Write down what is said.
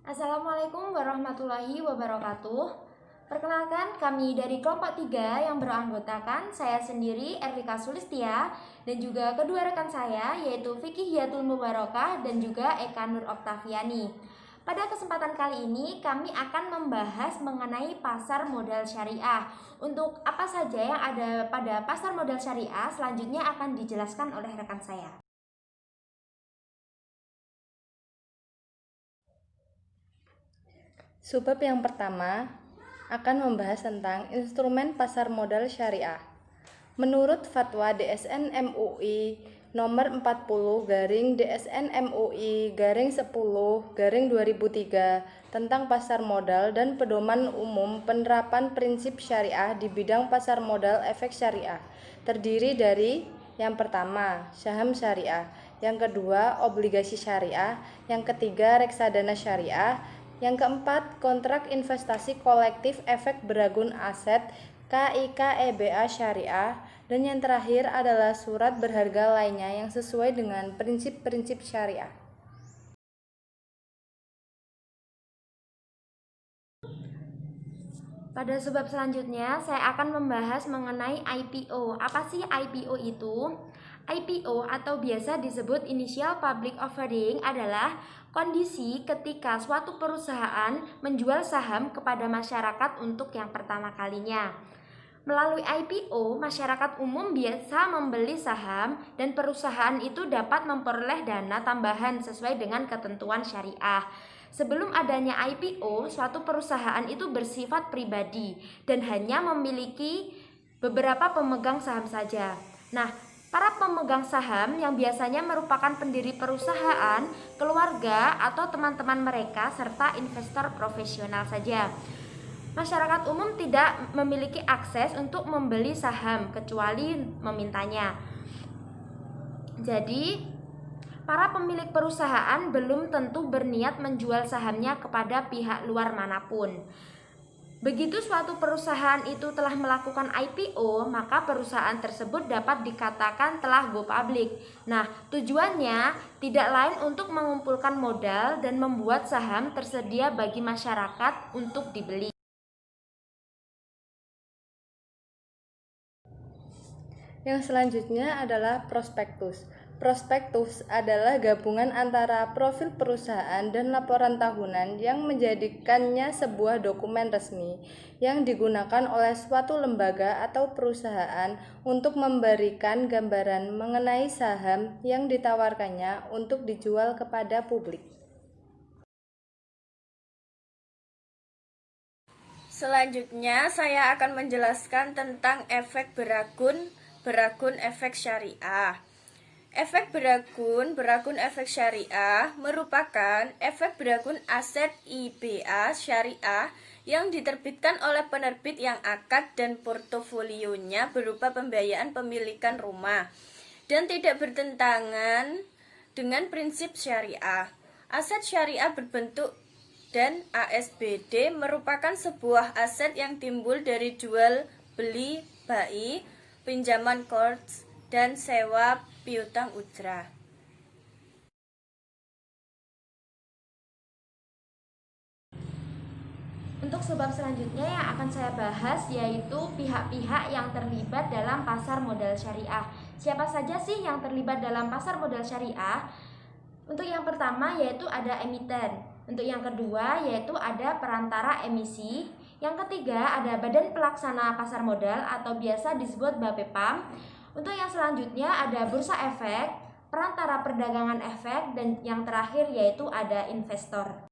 Assalamualaikum warahmatullahi wabarakatuh. Perkenalkan, kami dari kelompok 3 yang beranggotakan saya sendiri Erlika Sulistia dan juga kedua rekan saya yaitu Fikih Hiyatul Mubarakah dan juga Eka Nur Oktaviani. Pada kesempatan kali ini kami akan membahas mengenai pasar modal syariah. Untuk apa saja yang ada pada pasar modal syariah selanjutnya akan dijelaskan oleh rekan saya. Subbab yang pertama akan membahas tentang instrumen pasar modal syariah. Menurut Fatwa DSN MUI nomor 40/DSN MUI-10/2003 tentang pasar modal dan pedoman umum penerapan prinsip syariah di bidang pasar modal efek syariah, terdiri dari yang pertama, saham syariah, yang kedua, obligasi syariah, yang ketiga, reksadana syariah, yang keempat, kontrak investasi kolektif efek beragun aset KIKEBA syariah, dan yang terakhir adalah surat berharga lainnya yang sesuai dengan prinsip-prinsip syariah. Pada subbab selanjutnya, saya akan membahas mengenai IPO. Apa sih IPO itu? IPO atau biasa disebut Initial Public Offering adalah kondisi ketika suatu perusahaan menjual saham kepada masyarakat untuk yang pertama kalinya. Melalui IPO, masyarakat umum biasa membeli saham dan perusahaan itu dapat memperoleh dana tambahan sesuai dengan ketentuan syariah. Sebelum adanya IPO, suatu perusahaan itu bersifat pribadi dan hanya memiliki beberapa pemegang saham saja. Nah, para pemegang saham yang biasanya merupakan pendiri perusahaan, keluarga, atau teman-teman mereka, serta investor profesional saja. Masyarakat umum tidak memiliki akses untuk membeli saham kecuali memintanya. Jadi, para pemilik perusahaan belum tentu berniat menjual sahamnya kepada pihak luar manapun. Begitu suatu perusahaan itu telah melakukan IPO, maka perusahaan tersebut dapat dikatakan telah go public. Nah, tujuannya tidak lain untuk mengumpulkan modal dan membuat saham tersedia bagi masyarakat untuk dibeli. Yang selanjutnya adalah prospektus. Prospektus adalah gabungan antara profil perusahaan dan laporan tahunan yang menjadikannya sebuah dokumen resmi yang digunakan oleh suatu lembaga atau perusahaan untuk memberikan gambaran mengenai saham yang ditawarkannya untuk dijual kepada publik. Selanjutnya, saya akan menjelaskan tentang efek beragun efek syariah. Efek beragun efek syariah merupakan efek beragun aset IBA syariah yang diterbitkan oleh penerbit yang akad dan portofolionya berupa pembiayaan pemilikan rumah dan tidak bertentangan dengan prinsip syariah. Aset syariah berbentuk dan ASBD merupakan sebuah aset yang timbul dari jual beli bai, pinjaman qardz, dan sewa piutang ujrah. Untuk sebab selanjutnya yang akan saya bahas yaitu pihak-pihak yang terlibat dalam pasar modal syariah. Siapa saja sih yang terlibat dalam pasar modal syariah? Untuk yang pertama yaitu ada emiten. Untuk yang kedua yaitu ada perantara emisi. Yang ketiga ada Badan Pelaksana Pasar Modal atau biasa disebut BAPEPAM. Untuk yang selanjutnya ada bursa efek, perantara perdagangan efek, dan yang terakhir yaitu ada investor.